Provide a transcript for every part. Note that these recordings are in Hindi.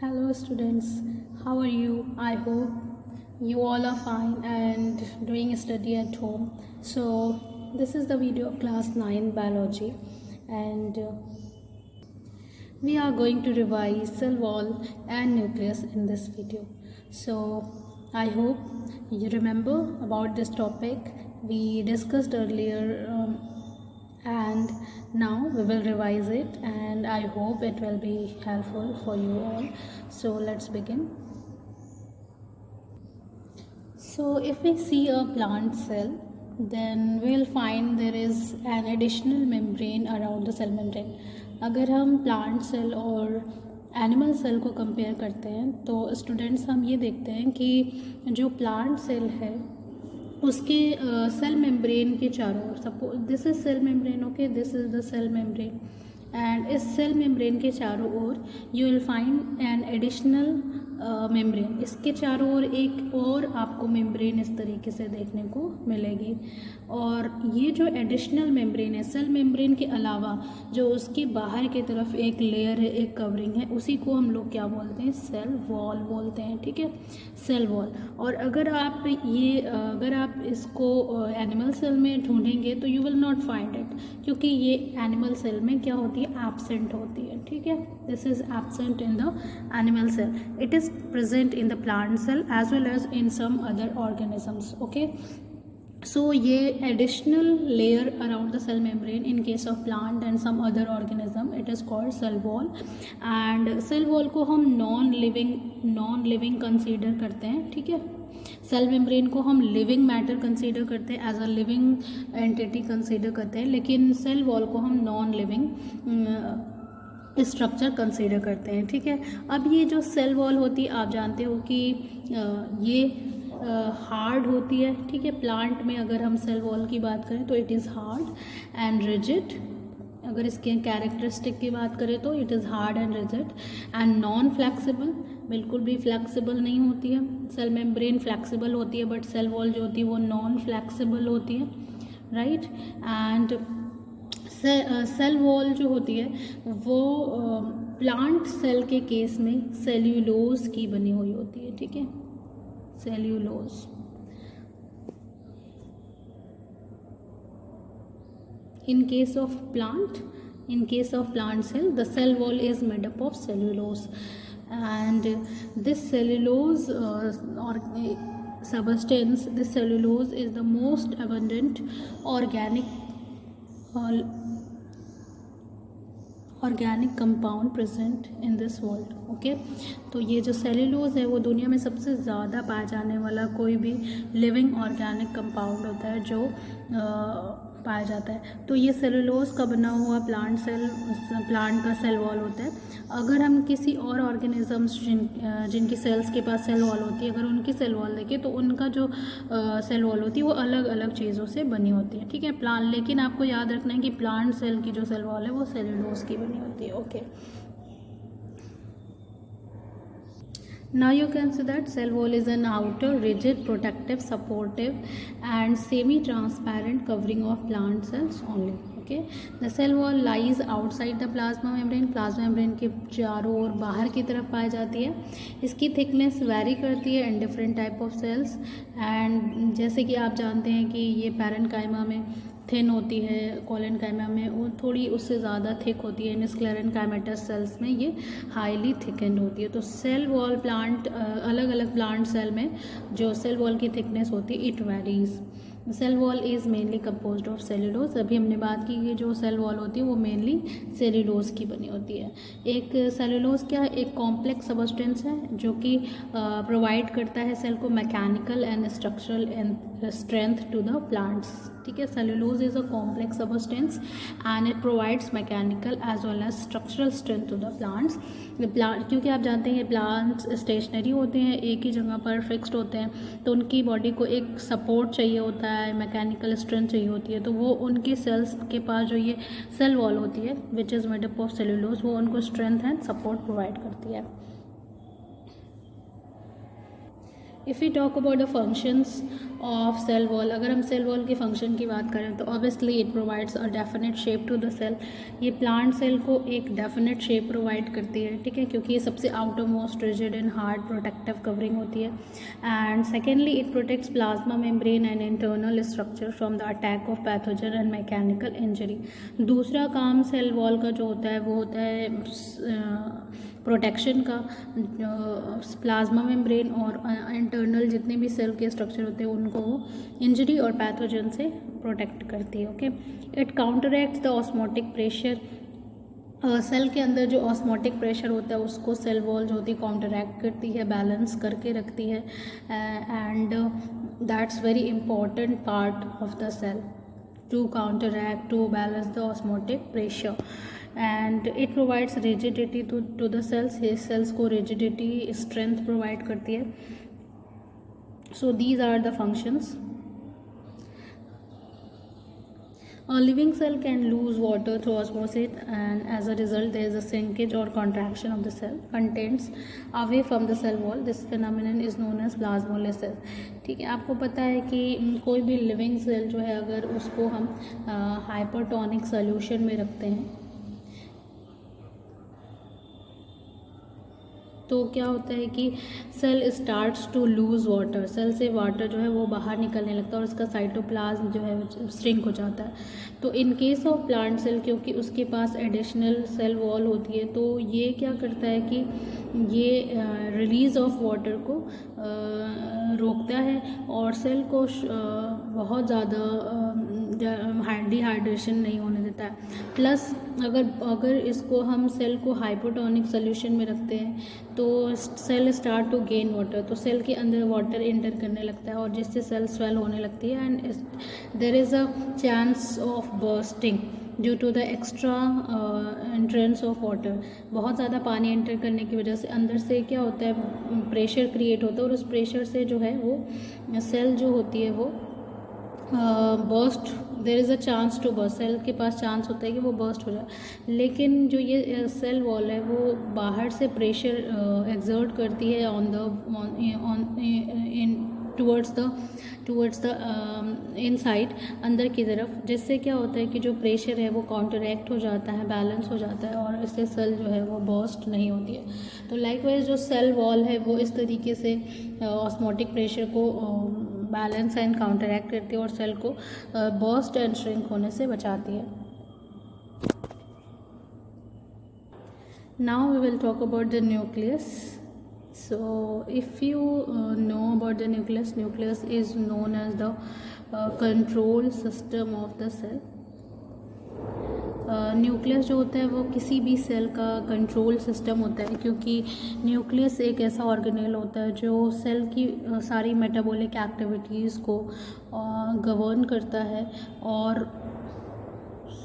Hello, students. How are you? I hope you all are fine and doing study at home. So, this is the video of class 9 biology, and we are going to revise cell wall and nucleus in this video. So, I hope you remember about this topic we discussed earlier. And now we will revise it, and I hope it will be helpful for you all. So let's begin. So if we see a plant cell, then we will find there is an additional membrane around the cell membrane. अगर हम प्लांट सेल और एनिमल सेल को कंपेयर करते हैं तो स्टूडेंट्स हम ये देखते हैं कि जो प्लांट सेल है उसके सेल मेम्ब्रेन के चारों ओर, suppose this is cell membrane, okay, this is the cell membrane, and इस सेल मेम्ब्रेन के चारों ओर you will find an additional membrane. इसके चारों ओर एक और आपको मेम्ब्रेन इस तरीके से देखने को मिलेगी. और ये जो एडिशनल मेम्ब्रेन है सेल मेम्ब्रेन के अलावा जो उसकी बाहर की तरफ एक लेयर है, एक कवरिंग है, उसी को हम लोग क्या बोलते हैं, सेल वॉल बोलते हैं. ठीक है, सेल वॉल. और अगर आप इसको एनिमल सेल में ढूंढेंगे तो you will not find it, क्योंकि ये एनिमल सेल में क्या होती है, एब्सेंट होती है. ठीक है, this is absent in the animal cell. It is present in the plant cell as well as in some other organisms. Okay, so ये additional layer around the cell membrane in case of plant and some other organism, it is called cell wall. and cell wall को हम non living consider करते हैं. ठीक है, सेल मेम्ब्रेन को हम लिविंग मैटर कंसीडर करते हैं, as a living entity consider करते हैं, लेकिन सेल वॉल को हम नॉन लिविंग स्ट्रक्चर कंसीडर करते हैं. ठीक है, अब ये जो सेल वॉल होती है आप जानते हो कि ये हार्ड होती है. ठीक है, प्लांट में अगर हम सेल वॉल की बात करें तो it is hard and rigid. अगर इसके कैरेक्टरिस्टिक की बात करें तो it is hard and rigid and non flexible. बिल्कुल भी फ्लैक्सिबल नहीं होती है. सेल मेम्ब्रेन फ्लैक्सिबल होती है बट सेल वॉल जो होती है वो नॉन फ्लैक्सिबल होती है. राइट, एंड सेल वॉल जो होती है वो प्लांट सेल के केस में सेल्यूलोज की बनी हुई होती है. ठीक है, cellulose. in case of plant cell, the cell wall is made up of cellulose, and this cellulose or substance, this cellulose is the most abundant organic compound present in this world. Okay, तो ये जो सेल्यूलोज है वो दुनिया में सबसे ज़्यादा पाया जाने वाला कोई भी लिविंग ऑर्गेनिक कंपाउंड होता है जो पाया जाता है. तो ये सेल्यूलोज का बना हुआ प्लांट का सेल वॉल होता है. अगर हम किसी और ऑर्गेनिजम्स जिनकी सेल्स के पास सेल वॉल होती है, अगर उनकी सेल वॉल देखें तो उनका जो सेल वॉल होती है वो अलग अलग चीज़ों से बनी होती है. ठीक है, लेकिन आपको याद रखना है कि प्लांट सेल की जो सेल वॉल है वो सेल्यूलोज की बनी होती है. Okay, now you can see that cell wall is an outer rigid protective supportive and semi transparent covering of plant cells only. Okay, the cell wall lies outside the plasma membrane के चारों ओर बाहर की तरफ पाई जाती है. इसकी थिकनेस वैरी करती है in different type of cells, and जैसे कि आप जानते हैं कि ये पैरेन्काइमा में थिन होती है, कोलेनकाइमा में वो थोड़ी उससे ज़्यादा थिक होती है, इन स्क्लेरेनकाइमेटस सेल्स में ये हाईली थिकेंड होती है. तो सेल वॉल प्लांट अलग अलग प्लांट सेल में जो सेल वॉल की थिकनेस होती है it varies. Cell wall is mainly composed of cellulose. अभी हमने बात की कि जो सेल वॉल होती है वो मेनली सेल्यूलोज की बनी होती है. एक सेल्यूलोज क्या है, एक कॉम्प्लेक्स सबस्टेंस है जो कि प्रोवाइड करता है सेल को mechanical and structural strength to the plants. ठीक है, cellulose is a complex substance and it provides mechanical as well as structural strength to the plants. क्योंकि आप जानते हैं प्लांट्स स्टेशनरी होते हैं, एक ही जगह पर फिक्स्ड होते हैं, तो उनकी बॉडी को एक सपोर्ट चाहिए होता है, मैकेनिकल स्ट्रेंथ चाहिए होती है. तो वो उनकी सेल्स के पास जो ये सेल वॉल होती है which is made up of cellulose, वो उनको स्ट्रेंथ एंड सपोर्ट प्रोवाइड करती है. If you talk about the functions of cell wall, अगर हम सेल वॉल के फंक्शन की बात करें तो obviously it provides a definite shape to the cell. ये प्लांट सेल को एक डेफिनेट शेप प्रोवाइड करती है, ठीक है, क्योंकि ये सबसे outer most rigid and hard protective covering होती है। And secondly it protects plasma membrane and internal structure from the attack of pathogen and mechanical injury. दूसरा काम सेल वॉल का जो होता है वो होता है प्रोटेक्शन का, प्लाज्मा मेम्ब्रेन और इंटरनल जितने भी सेल के स्ट्रक्चर होते हैं उनको वो इंजरी और पैथोजन से प्रोटेक्ट करती है। Okay, it counteracts the osmotic pressure. Cell के अंदर जो ऑस्मोटिक प्रेशर होता है उसको सेल वॉल जो होती है काउंटरएक्ट करती है, बैलेंस करके रखती है, and that's very important part of the cell to counteract, to balance the osmotic pressure. And it provides rigidity to the cells, ये सेल्स को रिजिडिटी स्ट्रेंथ प्रोवाइड करती है। So these are the functions. A living cell can lose water through osmosis, and as a result there is a shrinkage or contraction of the cell contents away from the cell wall. This phenomenon is known as plasmolysis। ठीक है, आपको पता है कि कोई भी लिविंग सेल जो है अगर उसको हम हाइपरटोनिक सोल्यूशन में रखते हैं तो क्या होता है कि cell starts to lose water, cell से वाटर जो है वो बाहर निकलने लगता है और उसका साइटोप्लाज्म जो है श्रिंक हो जाता है। तो in case of plant cell क्योंकि उसके पास एडिशनल सेल वॉल होती है तो ये क्या करता है कि ये रिलीज़ ऑफ वाटर को रोकता है और सेल को बहुत ज़्यादा डिहाइड्रेशन नहीं होने देता है। प्लस अगर इसको हम सेल को हाइपोटोनिक सोल्यूशन में रखते हैं तो cell start to gain water, तो सेल के अंदर वाटर इंटर करने लगता है और जिससे सेल स्वेल होने लगती है and there is a chance of bursting due to the extra entrance of water. बहुत ज़्यादा पानी एंटर करने की वजह से अंदर से क्या होता है, प्रेशर क्रिएट होता है और उस प्रेशर से जो है वो सेल जो होती है वो burst, there is a chance to burst, cell के पास चांस होता है कि वो बर्स्ट हो जाए। लेकिन जो ये सेल वॉल है वो बाहर से प्रेशर एक्सर्ट करती है टूवर्ड्स द इनसाइड, अंदर की तरफ, जिससे क्या होता है कि जो प्रेशर है वो काउंटरएक्ट हो जाता है, बैलेंस हो जाता है और इससे सेल जो है वो बर्स्ट नहीं होती है। तो लाइकवाइज जो सेल वॉल है वो इस तरीके से ऑस्मोटिक प्रेशर को बैलेंस एंड काउंटरएक्ट करती है और सेल को बर्स्ट एंड श्रिंक होने से बचाती है। Now we will talk about the nucleus. So if you know about the nucleus is known as the control system of the cell। Nucleus जो होता है वो किसी भी सेल का कंट्रोल सिस्टम होता है, क्योंकि न्यूक्लियस एक ऐसा ऑर्गेनेल होता है जो सेल की सारी मेटाबॉलिक एक्टिविटीज़ को गवर्न करता है और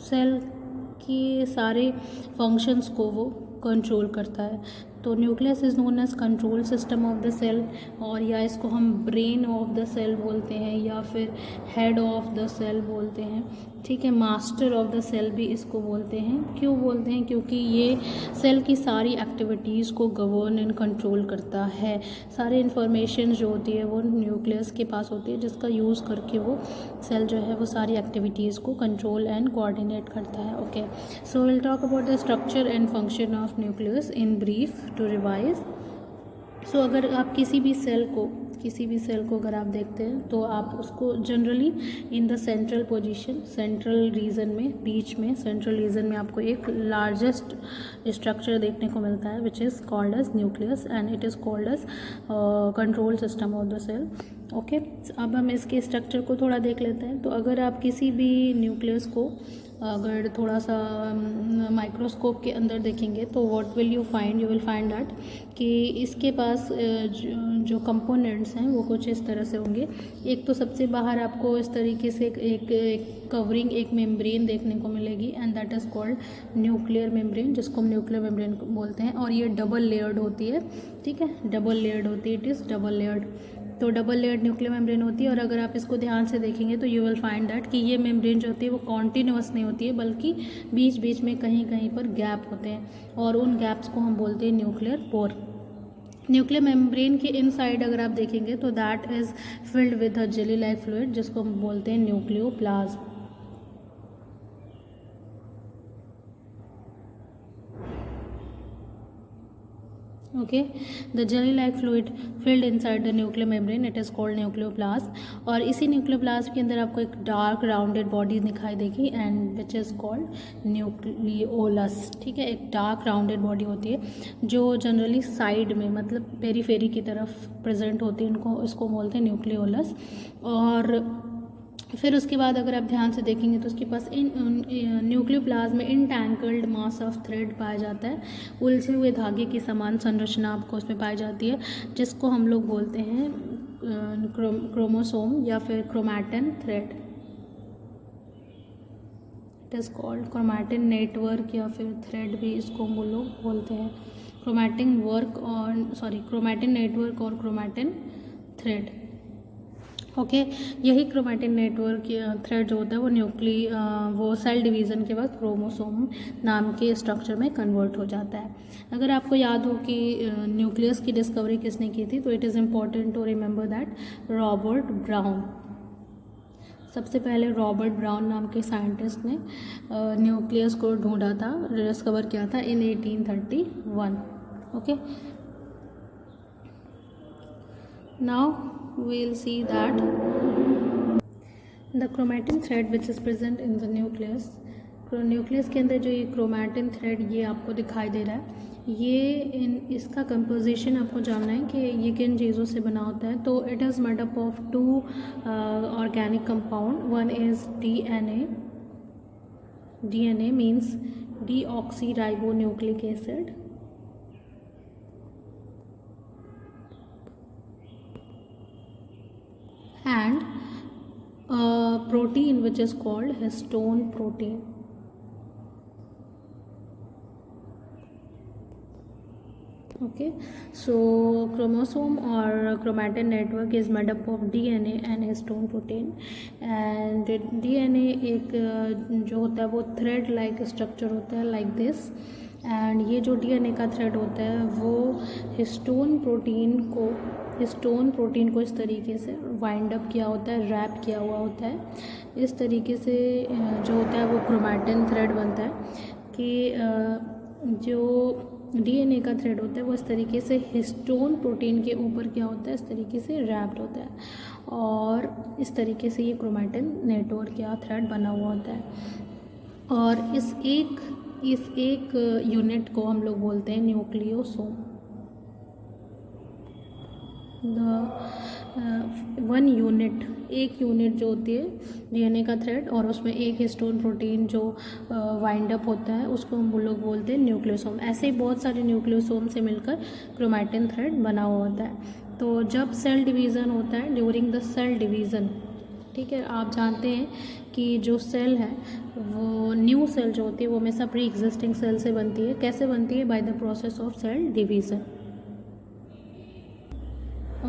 सेल की सारे फंक्शंस को वो कंट्रोल करता है। तो nucleus is known as control system of the cell, और या इसको हम ब्रेन ऑफ द सेल बोलते हैं या फिर हेड ऑफ द सेल बोलते हैं, ठीक है, मास्टर ऑफ द सेल भी इसको बोलते हैं। क्यों बोलते हैं? क्योंकि ये सेल की सारी एक्टिविटीज़ को गवर्न एंड कंट्रोल करता है। सारी इन्फॉर्मेशन जो होती है वो न्यूक्लियस के पास होती है, जिसका यूज़ करके वो सेल जो है वो सारी एक्टिविटीज़ को कंट्रोल एंड कोऑर्डिनेट करता है। Okay, so will talk about the structure and function of nucleus in brief to revise. So अगर आप किसी भी सेल को अगर आप देखते हैं तो आप उसको generally in the central position, central region में, बीच में सेंट्रल रीजन में आपको एक लार्जेस्ट स्ट्रक्चर देखने को मिलता है which is called as nucleus and it is called as control system of the cell. Okay, अब हम इसके स्ट्रक्चर को थोड़ा देख लेते हैं। तो अगर आप किसी भी न्यूक्लियस को अगर थोड़ा सा माइक्रोस्कोप के अंदर देखेंगे तो what will you find, you will find that कि इसके पास जो कंपोनेंट्स हैं वो कुछ इस तरह से होंगे। एक तो सबसे बाहर आपको इस तरीके से एक कवरिंग, एक मेम्ब्रेन देखने को मिलेगी and that is called nuclear membrane, जिसको हम न्यूक्लियर मेम्ब्रेन बोलते हैं। और ये डबल लेयर्ड होती है, ठीक है, डबल लेयर्ड होती है, इट इज़ डबल लेयर्ड। तो डबल लेयर्ड न्यूक्लियर मेम्ब्रेन होती है और अगर आप इसको ध्यान से देखेंगे तो यू विल फाइंड दैट कि ये मेम्ब्रेन जो होती है वो कॉन्टिन्यूअस नहीं होती है, बल्कि बीच बीच में कहीं कहीं पर गैप होते हैं और उन गैप्स को हम बोलते हैं न्यूक्लियर पोर। न्यूक्लियर मेम्ब्रेन के इनसाइड अगर आप देखेंगे तो that is filled with a jelly like fluid, जिसको हम बोलते हैं nucleoplasm. Okay, the jelly like fluid filled inside the nuclear membrane, it is called nucleoplasm. और इसी न्यूक्लियोप्लाज्म के अंदर आपको एक डार्क राउंडेड बॉडी दिखाई देगी and which is called nucleolus. ठीक है, एक डार्क राउंडेड बॉडी होती है जो जनरली साइड में, मतलब पेरीफेरी की तरफ प्रेजेंट होती है, इनको इसको बोलते हैं न्यूक्लियोलस। और फिर उसके बाद अगर आप ध्यान से देखेंगे तो उसके पास न्यूक्लियोप्लाज्म में इंटैंगल्ड मास ऑफ थ्रेड पाया जाता है, उलझे हुए धागे की समान संरचना आपको उसमें पाई जाती है, जिसको हम लोग बोलते हैं क्रोमोसोम या फिर chromatin thread. It is called chromatin network या फिर थ्रेड भी इसको हम लोग बोलते हैं। क्रोमैटिन क्रोमैटिन नेटवर्क और क्रोमैटिन थ्रेड। ओके, यही क्रोमैटिन नेटवर्क थ्रेड जो होता है वो सेल डिवीज़न के वक्त क्रोमोसोम नाम के स्ट्रक्चर में कन्वर्ट हो जाता है। अगर आपको याद हो कि न्यूक्लियस की डिस्कवरी किसने की थी, तो it is important to remember that Robert Brown. सबसे पहले रॉबर्ट ब्राउन नाम के साइंटिस्ट ने न्यूक्लियस को ढूंढा था, डिस्कवर किया था इन 1831। Okay, now we'll see that the chromatin thread which is present in the nucleus, nucleus के अंदर जो ये क्रोमैटिन थ्रेड ये आपको दिखाई दे रहा है, ये इसका कंपोजिशन आपको जानना है कि ये किन चीज़ों से बना होता है। तो it is made up of 2 organic compound, one is DNA means deoxyribonucleic acid, and a protein which is called histone protein. Okay, so chromosome or chromatin network is made up of DNA and histone protein, and DNA एक जो होता है वो thread like structure होता है like this, एंड ये जो DNA का थ्रेड होता है वो हिस्टोन प्रोटीन को इस तरीके से वाइंड अप किया होता है, रैप किया हुआ होता है। इस तरीके से जो होता है वो क्रोमैटिन थ्रेड बनता है कि जो DNA का थ्रेड होता है वो इस तरीके से हिस्टोन प्रोटीन के ऊपर क्या होता है, इस तरीके से रैप्ड होता है, और इस तरीके से ये क्रोमैटिन नेटवर्क या थ्रेड बना हुआ होता है। और इस एक यूनिट को हम लोग बोलते हैं न्यूक्लियोसोम। एक यूनिट जो होती है DNA का थ्रेड और उसमें एक हिस्टोन प्रोटीन जो वाइंड अप होता है उसको हम लोग बोलते हैं न्यूक्लियोसोम। ऐसे ही बहुत सारे न्यूक्लियोसोम से मिलकर क्रोमैटिन थ्रेड बना हुआ होता है। तो जब सेल डिवीज़न होता है, ड्यूरिंग द सेल डिवीज़न, ठीक है, आप जानते हैं कि जो सेल है वो न्यू सेल जो होती है वो हमेशा प्री एग्जिस्टिंग सेल से बनती है। कैसे बनती है? By the process of cell division.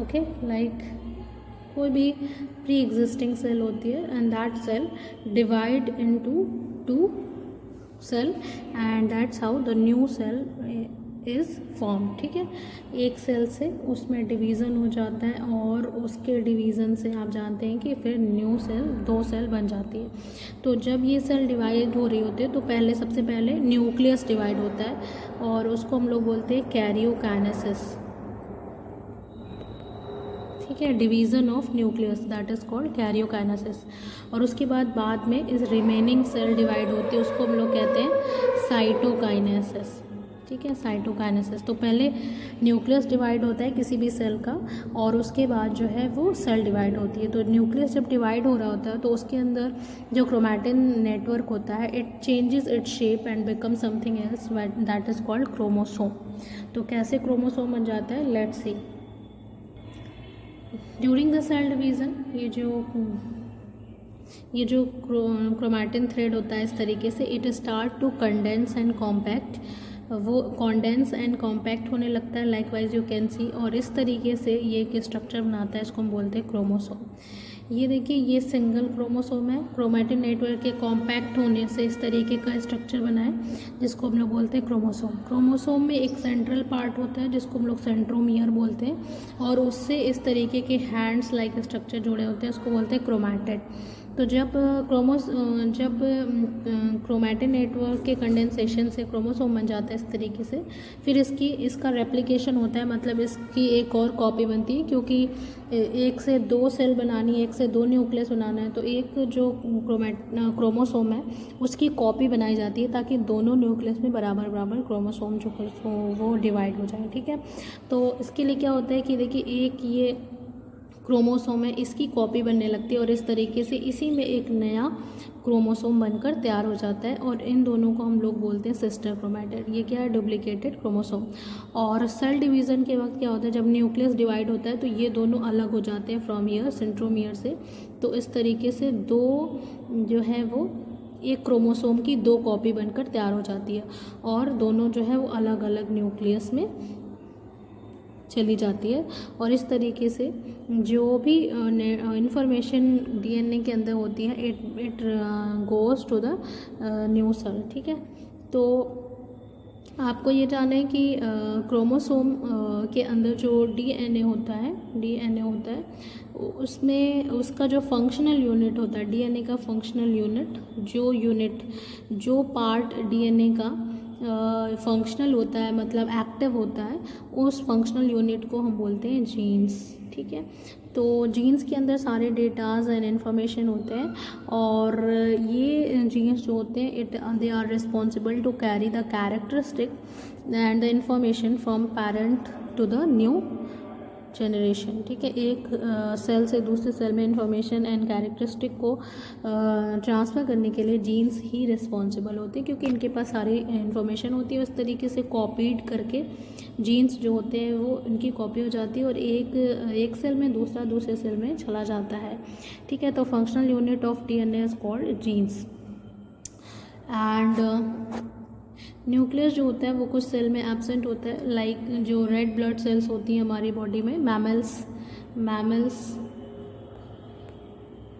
Okay, like कोई भी प्री एग्जिस्टिंग सेल होती है and that cell divide into 2 cell and that's how the new cell is form. ठीक है, एक सेल से उसमें डिवीज़न हो जाता है और उसके डिवीज़न से आप जानते हैं कि फिर न्यू सेल 2 सेल बन जाती है। तो जब ये सेल डिवाइड हो रही होती है तो सबसे पहले न्यूक्लियस डिवाइड होता है और उसको हम लोग बोलते हैं कैरियोकाइनेसिस। ठीक है, division of nucleus that is called karyokinesis. और उसके बाद में इस रिमेनिंग सेल डिवाइड होती है, उसको हम लोग कहते हैं साइटोकाइनेसिस। ठीक है, साइटोकाइनेसिस। तो पहले न्यूक्लियस डिवाइड होता है किसी भी सेल का और उसके बाद जो है वो सेल डिवाइड होती है। तो न्यूक्लियस जब डिवाइड हो रहा होता है तो उसके अंदर जो क्रोमैटिन नेटवर्क होता है it changes its shape and become something else that is called chromosome. तो कैसे क्रोमोसोम बन जाता है, let's see. During the cell division ये जो क्रोमैटिन थ्रेड होता है इस तरीके से it start to condense and compact, वो कॉन्डेंस एंड कॉम्पैक्ट होने लगता है, like wise you can see. और इस तरीके से ये एक स्ट्रक्चर बनाता है, इसको हम बोलते हैं क्रोमोसोम। ये देखिए, ये सिंगल क्रोमोसोम है। क्रोमैटिन नेटवर्क के कॉम्पैक्ट होने से इस तरीके का स्ट्रक्चर बना है जिसको हम लोग बोलते हैं क्रोमोसोम। क्रोमोसोम में एक सेंट्रल पार्ट होता है जिसको हम लोग सेंट्रोमियर बोलते हैं, और उससे इस तरीके के हैंड्स लाइक स्ट्रक्चर जुड़े होते हैं, उसको बोलते हैं क्रोमैटिड। तो जब क्रोमैटिन नेटवर्क के कंडेंसेशन से क्रोमोसोम बन जाता है इस तरीके से, फिर इसका रेप्लिकेशन होता है, मतलब इसकी एक और कॉपी बनती है, क्योंकि एक से दो सेल बनानी है, एक से दो न्यूक्लियस बनाना है, तो एक जो क्रोमोसोम है उसकी कॉपी बनाई जाती है ताकि दोनों न्यूक्लियस में बराबर बराबर क्रोमोसोम जो वो डिवाइड हो जाए। ठीक है, तो इसके लिए क्या होता है कि देखिए, एक ये क्रोमोसोम है, इसकी कॉपी बनने लगती है और इस तरीके से इसी में एक नया क्रोमोसोम बनकर तैयार हो जाता है, और इन दोनों को हम लोग बोलते हैं सिस्टर क्रोमैटिड। ये क्या है? Duplicated chromosome. और सेल डिवीज़न के वक्त क्या होता है, जब न्यूक्लियस डिवाइड होता है तो ये दोनों अलग हो जाते हैं फ्रॉम ईयर, सेंट्रोमियर से। तो इस तरीके से दो जो है वो एक क्रोमोसोम की दो कॉपी बनकर तैयार हो जाती है, और दोनों जो है वो अलग अलग न्यूक्लियस में चली जाती है। और इस तरीके से जो भी इंफॉर्मेशन डीएनए के अंदर होती है, it goes to the new cell. ठीक है, तो आपको ये जानना है कि क्रोमोसोम के अंदर जो डीएनए होता है उसमें उसका जो फंक्शनल यूनिट होता है, डीएनए का फंक्शनल यूनिट, जो पार्ट डीएनए का फंक्शनल होता है, मतलब एक्टिव होता है, उस फंक्शनल यूनिट को हम बोलते हैं जीन्स। ठीक है, तो जीन्स के अंदर सारे डेटाज एंड इन्फॉर्मेशन होते हैं, और ये जीन्स जो होते हैं they are responsible to carry the characteristic and the information from parent to the new generation. ठीक है, एक सेल से दूसरे सेल में इंफॉर्मेशन एंड कैरेक्टरिस्टिक को ट्रांसफ़र करने के लिए जीन्स ही रिस्पॉन्सिबल होते हैं, क्योंकि इनके पास सारी इंफॉर्मेशन होती है। उस तरीके से कॉपीड करके जीन्स जो होते हैं वो इनकी कॉपी हो जाती है, और एक सेल में दूसरे सेल में चला जाता है। ठीक है, तो functional unit of DNA is called jeans. And nucleus जो होता है वो कुछ सेल में एब्सेंट होता है, लाइक जो रेड ब्लड सेल्स होती हैं हमारी बॉडी में,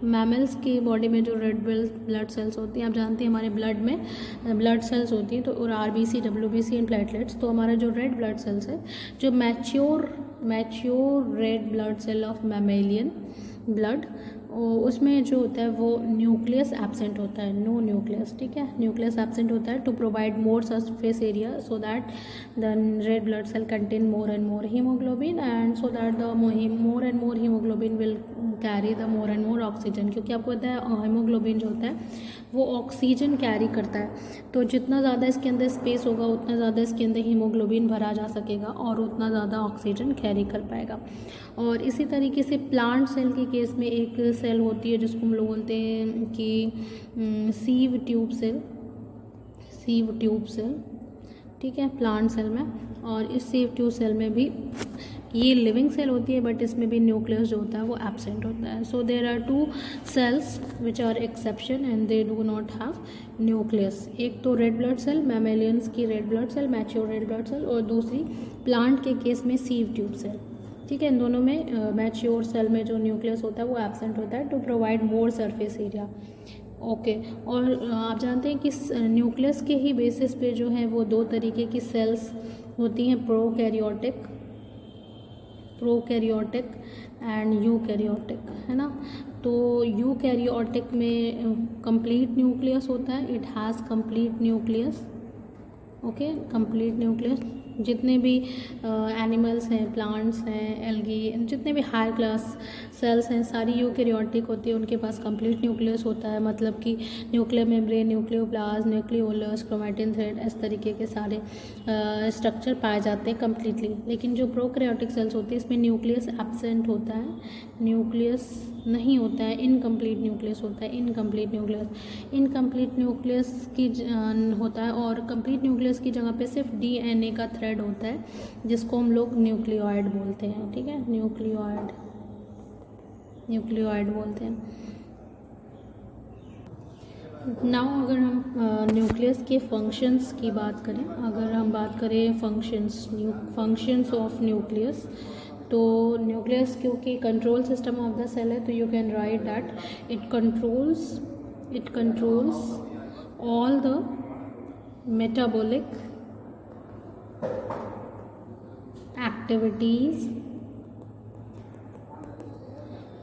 मैमल्स की बॉडी में जो रेड ब्लड सेल्स होती हैं, आप जानते हैं हमारे ब्लड में ब्लड सेल्स होती हैं, तो और आरबीसी, डब्ल्यूबीसी एंड प्लेटलेट्स। तो हमारा जो रेड ब्लड सेल्स है, जो mature red blood cell of mammalian blood, उसमें जो होता है वो न्यूक्लियस एब्सेंट होता है, नो न्यूक्लियस। ठीक है, न्यूक्लियस एब्सेंट होता है to provide more surface area so that the red blood cell contain more and more haemoglobin, and so that the more and more haemoglobin will carry the more and more oxygen. क्योंकि आपको पता है हीमोग्लोबिन जो होता है वो ऑक्सीजन कैरी करता है, तो जितना ज़्यादा इसके अंदर स्पेस होगा उतना ज़्यादा इसके अंदर हीमोग्लोबिन भरा जा सकेगा और उतना ज़्यादा ऑक्सीजन कैरी कर पाएगा। और इसी तरीके से प्लांट सेल के केस में एक सेल होती है जिसको हम लोग बोलते हैं कि सीव ट्यूब सेल। ठीक है, प्लांट सेल में, और इस सीव ट्यूब सेल में भी ये लिविंग सेल होती है, बट इसमें भी न्यूक्लियस जो होता है वो एब्सेंट होता है। So there are two cells which are exception and they do not have nucleus. एक तो रेड ब्लड सेल, मैमेलियंस की red blood cell, mature red blood cell, और दूसरी प्लांट के केस में सीव ट्यूब सेल। ठीक है, इन दोनों में मैच्योर सेल में जो न्यूक्लियस होता है वो एब्सेंट होता है to provide more surface area. Okay, और आप जानते हैं कि न्यूक्लियस के ही बेसिस पे जो है वो दो तरीके की सेल्स होती हैं, प्रोकैरियोटिक एंड यूकैरियोटिक, है ना। तो यूकैरियोटिक में कंप्लीट न्यूक्लियस होता है, it has complete nucleus. Okay, complete nucleus. जितने भी एनिमल्स हैं, प्लांट्स हैं, एल्गी, जितने भी हाई क्लास सेल्स हैं, सारी यूकैरियोटिक होती है, उनके पास कंप्लीट न्यूक्लियस होता है, मतलब कि nuclear membrane, nucleoplasm, nucleolus, chromatin thread, इस तरीके के सारे स्ट्रक्चर पाए जाते हैं कम्प्लीटली। लेकिन जो प्रोकैरियोटिक सेल्स होती है इसमें न्यूक्लियस एब्सेंट होता है, न्यूक्लियस नहीं होता है, इनकम्प्लीट न्यूक्लियस होता है। इनकम्प्लीट न्यूक्लियस की होता है, और कंप्लीट न्यूक्लियस की जगह पे सिर्फ डीएनए का थ्रेड होता है, जिसको हम लोग न्यूक्लियोइड बोलते हैं। ठीक है, न्यूक्लियोइड बोलते हैं। नाउ अगर हम न्यूक्लियस के फंक्शंस की बात करें, अगर हम बात करें फंक्शंस ऑफ न्यूक्लियस, तो न्यूक्लियस क्योंकि control system of the cell है, तो you can write that it controls all the metabolic activities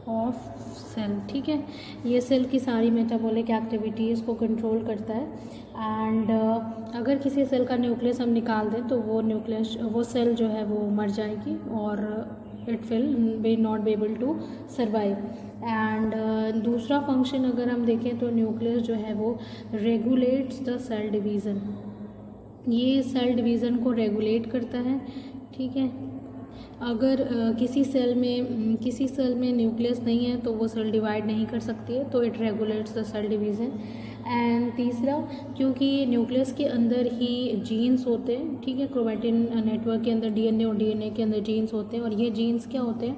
of cell. ठीक है, ये सेल की सारी मेटाबॉलिक एक्टिविटीज़ को कंट्रोल करता है। एंड अगर किसी सेल का न्यूक्लियस हम निकाल दें तो वो सेल जो है वो मर जाएगी और it will be not be able to survive. And दूसरा फंक्शन अगर हम देखें तो न्यूक्लियस जो है वो रेगुलेट्स द सेल डिवीज़न, ये सेल डिवीज़न को रेगुलेट करता है। ठीक है, अगर किसी सेल में न्यूक्लियस नहीं है तो वो सेल डिवाइड नहीं कर सकती है, तो it regulates the cell division. And तीसरा, क्योंकि न्यूक्लियस के अंदर ही जीन्स होते हैं, ठीक है, क्रोमैटिन नेटवर्क के अंदर डीएनए और डीएनए के अंदर जीन्स होते हैं, और ये जीन्स क्या होते हैं,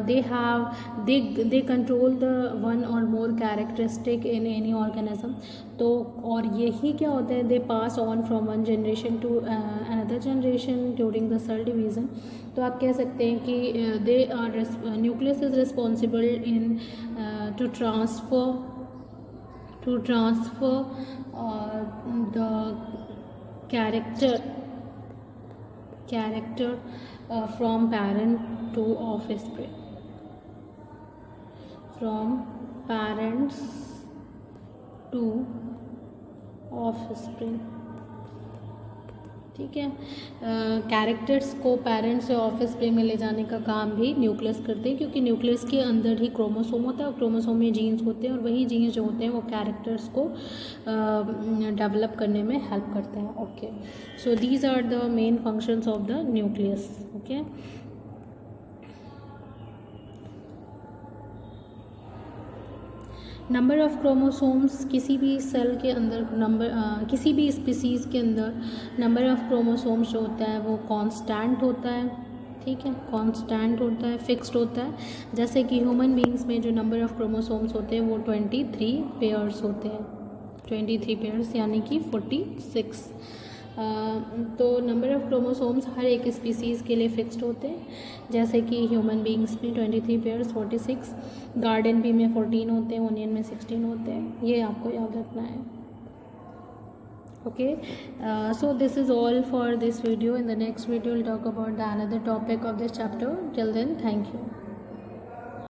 they control the one or more characteristic in any organism. तो और यही क्या होता है, they pass on from one generation to another generation during the cell division. तो आप कह सकते हैं कि nucleus is responsible in to transfer the character from parent to offspring, from parents to offspring। ठीक है, कैरेक्टर्स को पेरेंट्स से ऑफस्प्रिंग में ले जाने का काम भी न्यूक्लियस करते हैं, क्योंकि न्यूक्लियस के अंदर ही क्रोमोसोम होता है और क्रोमोसोम में जीन्स होते हैं, और वही जीन्स जो होते हैं वो कैरेक्टर्स को डेवलप करने में हेल्प करते हैं। Okay, so these are the main functions of the nucleus. Okay, number of chromosomes, किसी भी सेल के अंदर किसी भी स्पीसीज़ के अंदर नंबर ऑफ़ क्रोमोसोम्स जो होता है वो कांस्टेंट होता है। ठीक है, कांस्टेंट होता है, फिक्स्ड होता है। जैसे कि ह्यूमन बींग्स में जो नंबर ऑफ़ क्रोमोसोम्स होते हैं वो 23 पेयर्स होते हैं, 23 पेयर्स यानी कि 46। तो नंबर ऑफ़ क्रोमोसोम्स हर एक स्पीसीज़ के लिए फिक्स्ड होते हैं, जैसे कि ह्यूमन बींग्स में 23 पेयर्स 46, गार्डन बी में 14 होते हैं, ओनियन में 16 होते हैं। ये आपको याद रखना है। Okay, so this is all for this video. In the next video we'll talk about the another topic of this chapter. Till then, thank you.